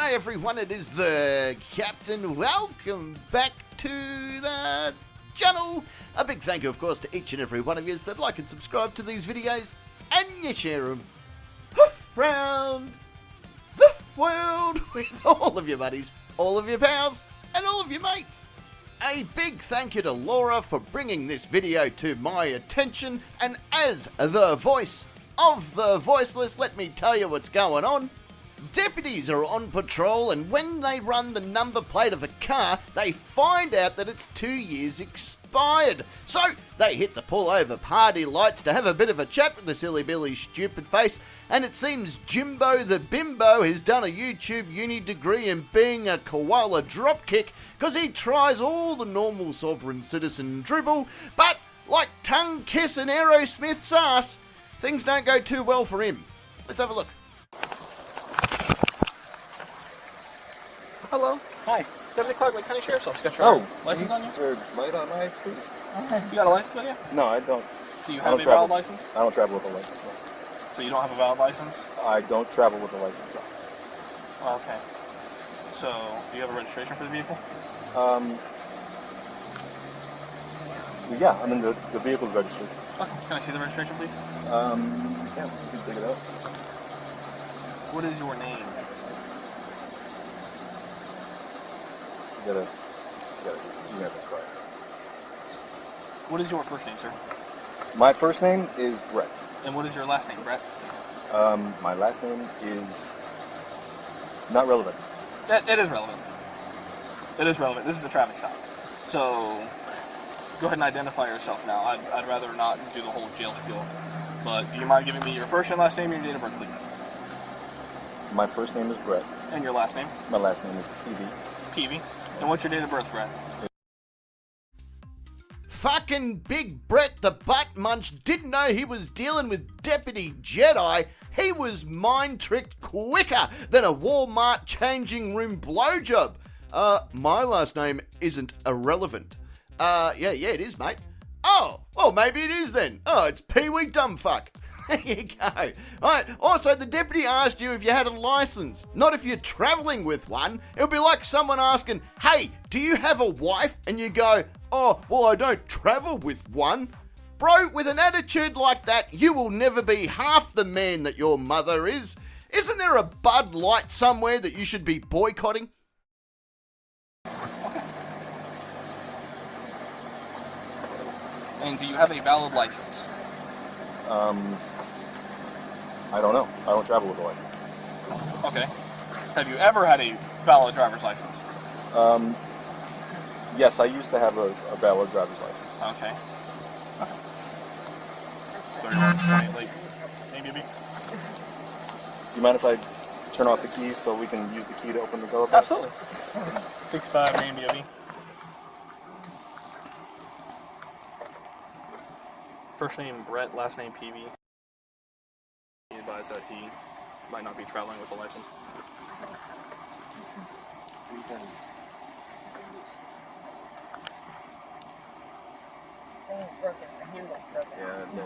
Hi everyone, it is the Captain. Welcome back to the channel. A big thank you, of course, to each and every one of you that like and subscribe to these videos and you share them around the world with all of your buddies, all of your pals, and all of your mates. A big thank you to Laura for bringing this video to my attention, and as the voice of the voiceless, let me tell you what's going on. Deputies are on patrol, and when they run the number plate of a car, they find out that it's 2 years expired. So they hit the pull over party lights to have a bit of a chat with the silly Billy's stupid face, and it seems Jimbo the Bimbo has done a YouTube uni degree in being a koala dropkick, because he tries all the normal sovereign citizen dribble, but like tongue kiss and Aerosmith's ass, things don't go too well for him. Let's have a look. Hello. Hi. Deputy Clark, Lake County Sheriff's Office. Got your license on you? Your light on my please? You got a license with you? No, I don't. Do you have a valid license? I don't travel with a license, no. So you don't have a valid license? I don't travel with a license, no. Oh, okay. So, do you have a registration for the vehicle? Yeah, I mean, the vehicle's registered. Okay. Can I see the registration, please? Yeah, you can dig it out. What is your name? You have to try it. What is your first name, sir? My first name is Brett. And what is your last name, Brett? My last name is not relevant. It is relevant. It is relevant. This is a traffic stop. So, go ahead and identify yourself now. I'd rather not do the whole jail spiel. But do you mind giving me your first and last name and your date of birth, please? My first name is Brett. And your last name? My last name is Peavy. Peavy. And what's your date of birth, Brett? Fucking Big Brett the Butt Munch didn't know he was dealing with Deputy Jedi. He was mind-tricked quicker than a Walmart changing room blowjob. My last name isn't irrelevant. Yeah, it is, mate. Oh, well, maybe it is then. Oh, it's Pee-wee Dumbfuck. There you go. Alright, also the deputy asked you if you had a license, not if you're travelling with one. It would be like someone asking, hey, do you have a wife? And you go, oh, well, I don't travel with one. Bro, with an attitude like that, you will never be half the man that your mother is. Isn't there a Bud Light somewhere that you should be boycotting? Okay. And do you have a valid license? I don't know. I don't travel with a license. Okay. Have you ever had a valid driver's license? Yes, I used to have a valid driver's license. Okay. 31, 28, maybe. You mind if I turn off the keys so we can use the key to open the door? Absolutely. 6'5", name DOB. First name Brett, last name Peavy. He advised that he might not be traveling with a license. Thing's broken. The handle's broken. Yeah, no.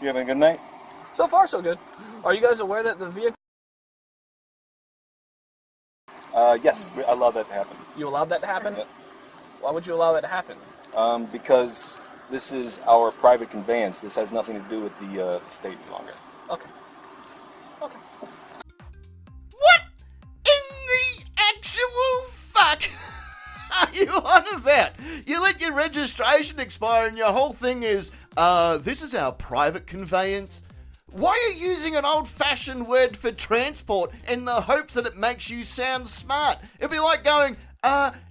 You having a good night? So far, so good. Are you guys aware that the vehicle... Yes, I allow that to happen. You allowed that to happen? Yeah. Why would you allow that to happen? Because this is our private conveyance. This has nothing to do with the state any longer. Okay. Okay. What in the actual fuck are you on about? You let your registration expire and your whole thing is, this is our private conveyance. Why are you using an old-fashioned word for transport in the hopes that it makes you sound smart? It'd be like going,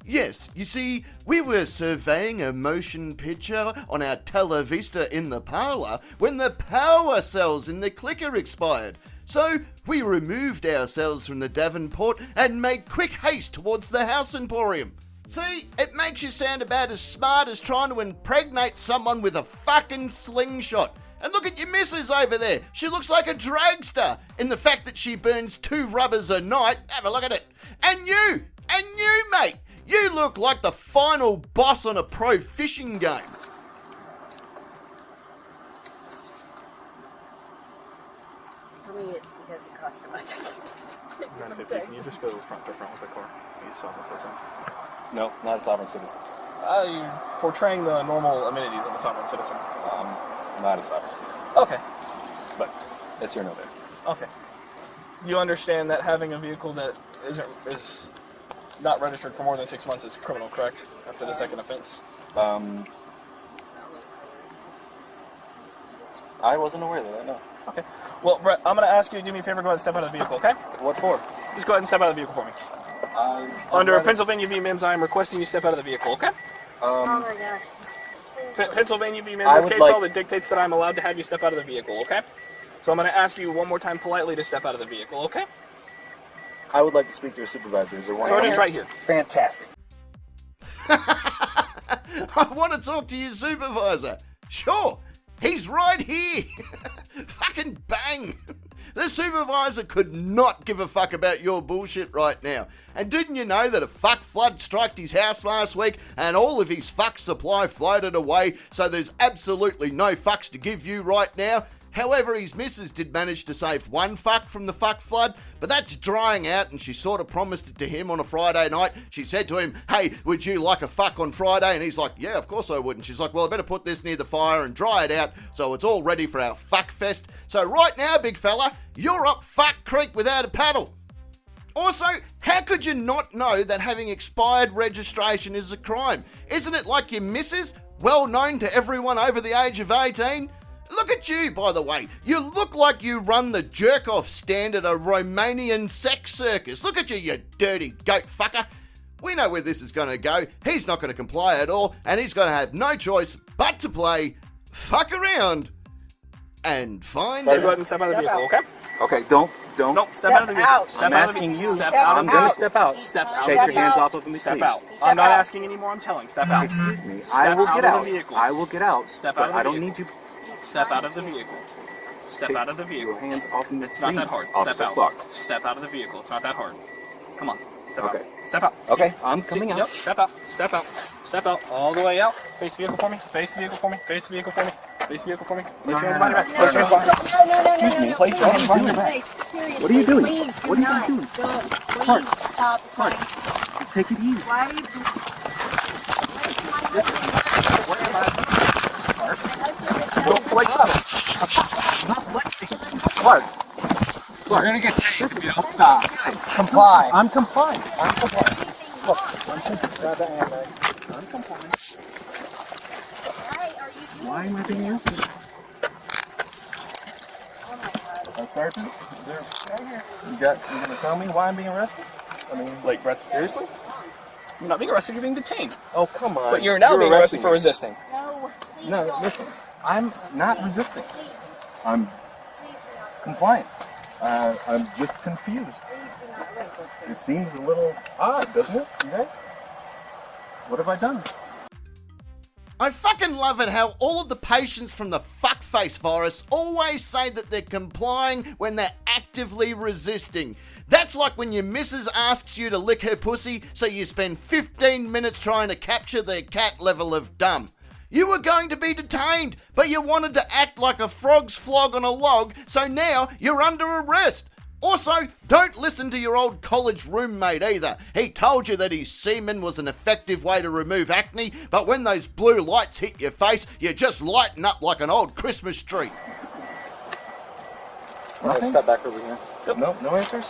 yes, you see, we were surveying a motion picture on our Televista in the parlour when the power cells in the clicker expired. So we removed ourselves from the Davenport and made quick haste towards the House Emporium. See, it makes you sound about as smart as trying to impregnate someone with a fucking slingshot. And look at your missus over there. She looks like a dragster in the fact that she burns 2 rubbers a night. Have a look at it. And you, mate. You look like the final boss on a pro fishing game. me it's because it costs so much. Can you just go front to front with the car? You sovereign citizen. No, not a sovereign citizen. You're portraying the normal amenities of a sovereign citizen. I'm not a sovereign citizen. Okay. But that's here no there. Okay. You understand that having a vehicle that is not registered for more than 6 months is criminal, correct? After the second offense. I wasn't aware of that. No. Okay. Well, Brett, I'm going to ask you to do me a favor. Go ahead and step out of the vehicle. Okay? What for? Just go ahead and step out of the vehicle for me. Under Pennsylvania v. Mims, I am requesting you step out of the vehicle. Okay? Oh my gosh. Pennsylvania v. Mims' case law that dictates that I'm allowed to have you step out of the vehicle. Okay? So I'm going to ask you one more time politely to step out of the vehicle. Okay? I would like to speak to your supervisor. Is there one? Jordan's right here. Fantastic. I want to talk to your supervisor. Sure, he's right here. Fucking bang. The supervisor could not give a fuck about your bullshit right now. And didn't you know that a fuck flood struck his house last week and all of his fuck supply floated away, so there's absolutely no fucks to give you right now? However, his missus did manage to save one fuck from the fuck flood, but that's drying out, and she sort of promised it to him on a Friday night. She said to him, hey, would you like a fuck on Friday? And he's like, yeah, of course I would. And she's like, well, I better put this near the fire and dry it out so it's all ready for our fuck fest. So right now, big fella, you're up fuck creek without a paddle. Also, how could you not know that having expired registration is a crime? Isn't it like your missus, well known to everyone over the age of 18? Look at you, by the way. You look like you run the jerk-off stand at a Romanian sex circus. Look at you, you dirty goat fucker. We know where this is going to go. He's not going to comply at all, and he's going to have no choice but to play fuck around and find Go ahead and step out of the vehicle, okay? Okay, don't. No, step out of the vehicle. Step I'm out of the asking vehicle. you. Step out I'm of the going to vehicle. step out. Step out. Take your hands off of me, Step please. out. I'm not asking anymore. I'm telling. Step out. Excuse me. Step I will out get of out. the vehicle. I will get out. Step but out of the I don't vehicle. need you. Step out of the vehicle. Step Take out of the vehicle. Your hands off me. It's not that hard. Officer Step out. Clark. Step out of the vehicle. It's not that hard. Come on. Step Okay. out. Step out. Okay, I'm coming out. Yep. Step out. Step out. Step out. All the way out. Face the vehicle for me. Face the vehicle for me. Face the vehicle for me. Face the vehicle for me. Place your hands behind your back. Place your hands behind your back. Excuse me, place your hands behind your back. Seriously, What are you doing? Please do What are you not. doing? Don't. Please Clark. stop trying. Take it easy. Why are you doing Don't play stop. Clark. You're gonna get taken if you don't stop. Comply. I'm complying. I'm complying. Look, grab that handbag. I'm complying. Why am I being arrested? Sergeant, you gonna tell me why I'm being arrested? I mean, Like, Brett, seriously? You're not being arrested, you're being detained. oh come on. But you're now being arrested for resisting. No, listen. I'm not resisting. I'm compliant. I'm just confused. It seems a little odd, doesn't it, you guys? What have I done? I fucking love it how all of the patients from the fuckface virus always say that they're complying when they're actively resisting. That's like when your missus asks you to lick her pussy, so you spend 15 minutes trying to capture their cat level of dumb. You were going to be detained, but you wanted to act like a frog's flog on a log, so now you're under arrest. Also, don't listen to your old college roommate either. He told you that his semen was an effective way to remove acne, but when those blue lights hit your face, you just lighten up like an old Christmas tree. Step back over here. Yep. No answers?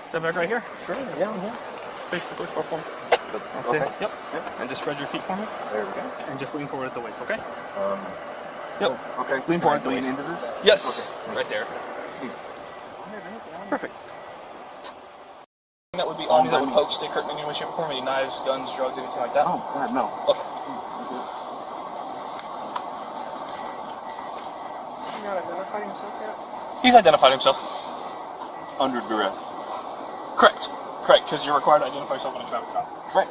Step back right here. Sure, yeah. Face the quick for me. That's Okay. it. Yep. And just spread your feet for me. There we go. And just lean forward at the waist, okay? Yep. Okay. Lean forward at the Lean waist. into this? Yes. Okay. Right there. Perfect. That would be on you that would poke, stick, hurt any way, shape, or form, any knives, guns, drugs, anything like that? Oh, God, no. Okay. He's not identified himself yet? He's identified himself. Under duress. Correct. Correct, because you're required to identify yourself on a traffic stop. Right.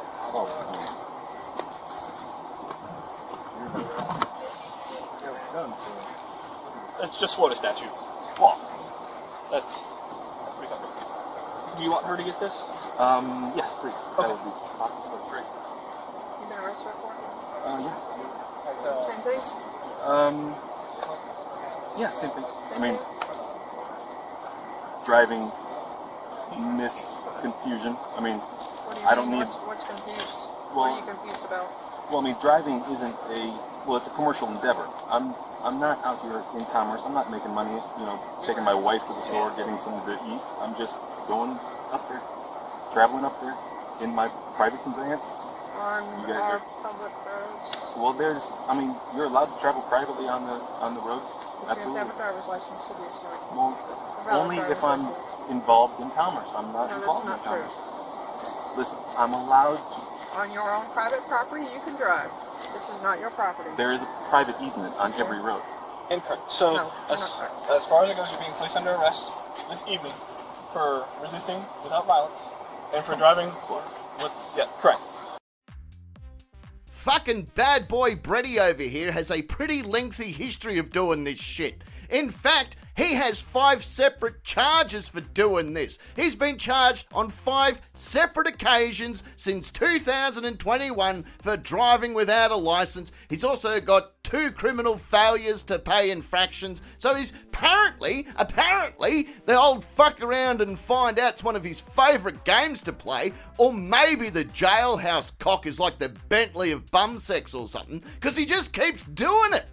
It's just Florida statute. Law. That's pretty covered. Do you want her to get this? Yes, please. Okay. That would be possible. Great. You been arrested for it? Yeah. Same thing? Yeah, same thing. I mean, driving misconfusion. I mean, What do you I don't mean? need. What's confused? Well- What are you confused about? Well, I mean, driving isn't it's a commercial endeavor. I'm not out here in commerce. I'm not making money, taking my wife to the store, getting something to eat. I'm just going up there, traveling up there in my private conveyance. On You guys our are- public roads. Well, you're allowed to travel privately on the roads. But Absolutely. you have to have a driver's license to do so. Well, Valid only if driver's I'm license. involved in commerce. I'm not No, involved that's in not true. commerce. Listen, I'm allowed to. On your own private property, you can drive. This is not your property. There is a private easement on every road. Incorrect. So, No, as, I'm not as far as it goes, you're being placed under arrest this evening for resisting without violence and for driving with, correct. Fucking bad boy Brady over here has a pretty lengthy history of doing this shit. In fact, he has 5 separate charges for doing this. He's been charged on 5 separate occasions since 2021 for driving without a license. He's also got 2 criminal failures to pay infractions. So he's apparently, the old fuck around and find out's one of his favourite games to play. Or maybe the jailhouse cock is like the Bentley of bum sex or something, because he just keeps doing it.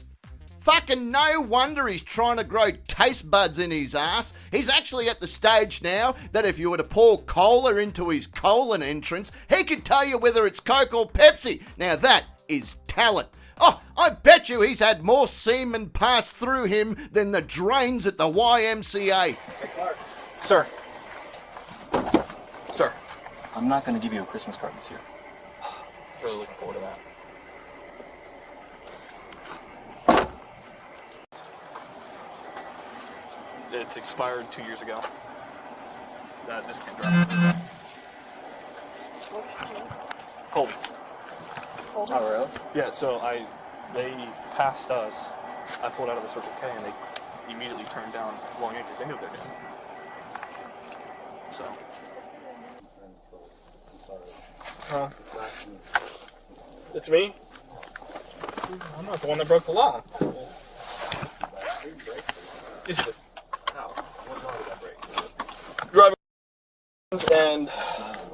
Fucking no wonder he's trying to grow taste buds in his ass. He's actually at the stage now that if you were to pour cola into his colon entrance, he could tell you whether it's Coke or Pepsi. Now that is talent. Oh, I bet you he's had more semen pass through him than the drains at the YMCA. Sir. Sir. I'm not going to give you a Christmas card this year. Really looking forward to that. It's expired 2 years ago. This can't drive. Colby. Oh, really? Yeah, so they passed us. I pulled out of the Circle K and they immediately turned down long entries. They knew what they're doing. So. It's me? I'm not the one that broke the law. Yes, you did. Driving and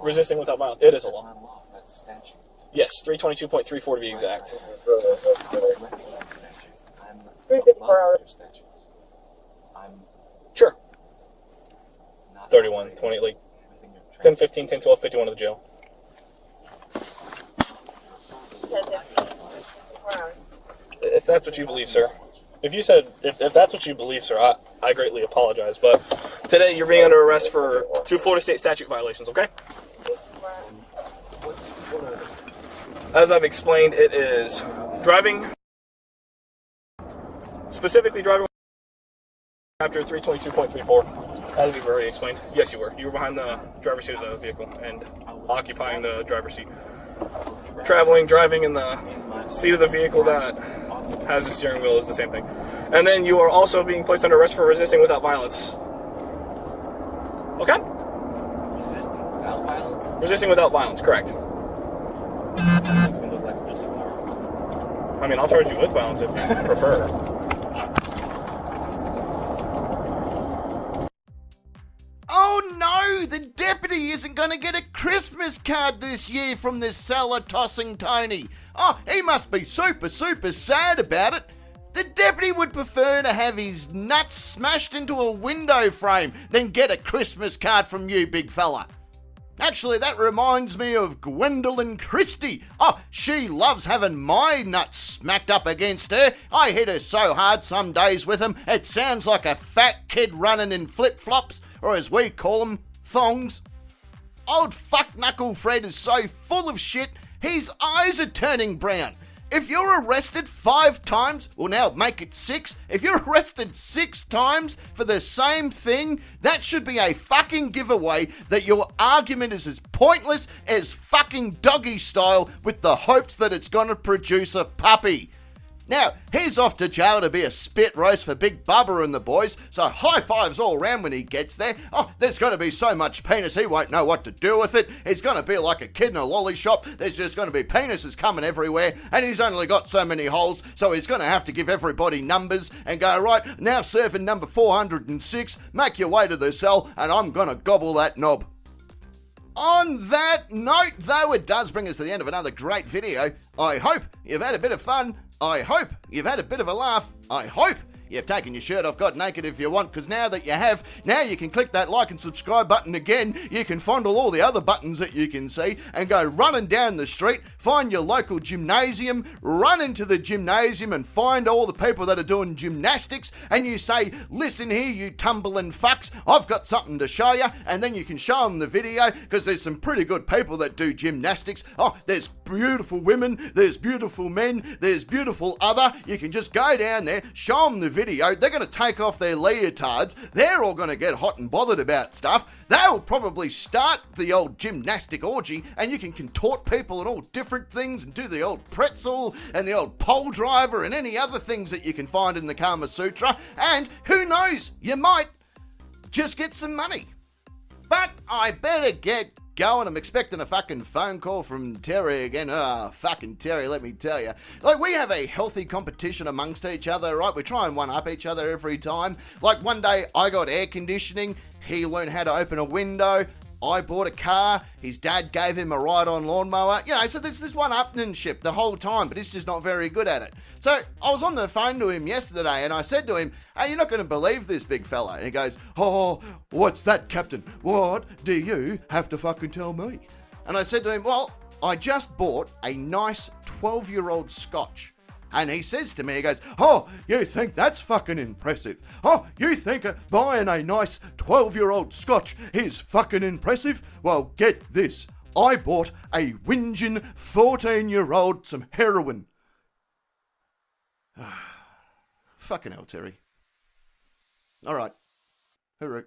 resisting without violence. It is a law. That's statute. Yes, 322.34 to be exact. 354 hours. Sure. 31, 20, like 10, 15, 10, 12, 51 to the jail. If that's what you believe, sir. If you said, if that's what you believe, sir, I greatly apologize. But today you're being under arrest for 2 Florida state statute violations, okay? As I've explained, it is driving, specifically driving after 322.34. As we've already explained. Yes, you were. You were behind the driver's seat of the vehicle and occupying the driver's seat. Driving in the seat of the vehicle that has a steering wheel is the same thing. And then you are also being placed under arrest for resisting without violence. Okay? Resisting without violence? Resisting without violence, correct. That's going to look like discipline. I mean, I'll charge you with violence if you prefer. Oh no, the deputy isn't going to get a Christmas card this year from this cellar-tossing Tony. Oh, he must be super sad about it. The deputy would prefer to have his nuts smashed into a window frame than get a Christmas card from you, big fella. Actually, that reminds me of Gwendolyn Christie. Oh, she loves having my nuts smacked up against her. I hit her so hard some days with them, it sounds like a fat kid running in flip-flops, or as we call them, thongs. Old fuck-knuckle Fred is so full of shit, his eyes are turning brown. If you're arrested 5 times, well now make it 6, if you're arrested 6 times for the same thing, that should be a fucking giveaway that your argument is as pointless as fucking Doggy Style with the hopes that it's gonna produce a puppy. Now, he's off to jail to be a spit roast for Big Bubba and the boys, so high fives all round when he gets there. Oh, there's going to be so much penis he won't know what to do with it. It's going to be like a kid in a lolly shop. There's just going to be penises coming everywhere, and he's only got so many holes, so he's going to have to give everybody numbers and go, right, now serving number 406, make your way to the cell, and I'm going to gobble that knob. On that note, though, it does bring us to the end of another great video. I hope you've had a bit of fun. I hope you've had a bit of a laugh. I hope you've taken your shirt off, got naked if you want, because now that you have, now you can click that like and subscribe button again. You can fondle all the other buttons that you can see and go running down the street, find your local gymnasium, run into the gymnasium and find all the people that are doing gymnastics, and you say, listen here, you tumbling fucks, I've got something to show you, and then you can show them the video, because there's some pretty good people that do gymnastics. Oh, there's beautiful women, there's beautiful men, there's beautiful other. You can just go down there, show them the video. They're going to take off their leotards. They're all going to get hot and bothered about stuff. They'll probably start the old gymnastic orgy, and you can contort people and all different things and do the old pretzel and the old pole driver and any other things that you can find in the Kama Sutra. And who knows, you might just get some money. But I better get going. I'm expecting a fucking phone call from Terry again. Fucking Terry, let me tell you. Like, we have a healthy competition amongst each other, right? We try and one-up each other every time. Like, one day I got air conditioning. He learned how to open a window. I bought a car. His dad gave him a ride-on lawnmower. You know, so there's this one-upmanship the whole time, but he's just not very good at it. So I was on the phone to him yesterday, and I said to him, hey, you're not going to believe this, big fella. And he goes, oh, what's that, Captain? What do you have to fucking tell me? And I said to him, well, I just bought a nice 12-year-old Scotch. And he says to me, he goes, oh, you think that's fucking impressive? Oh, you think buying a nice 12-year-old Scotch is fucking impressive? Well, get this. I bought a whinging 14-year-old some heroin. Fucking hell, Terry. All right. Hooroo.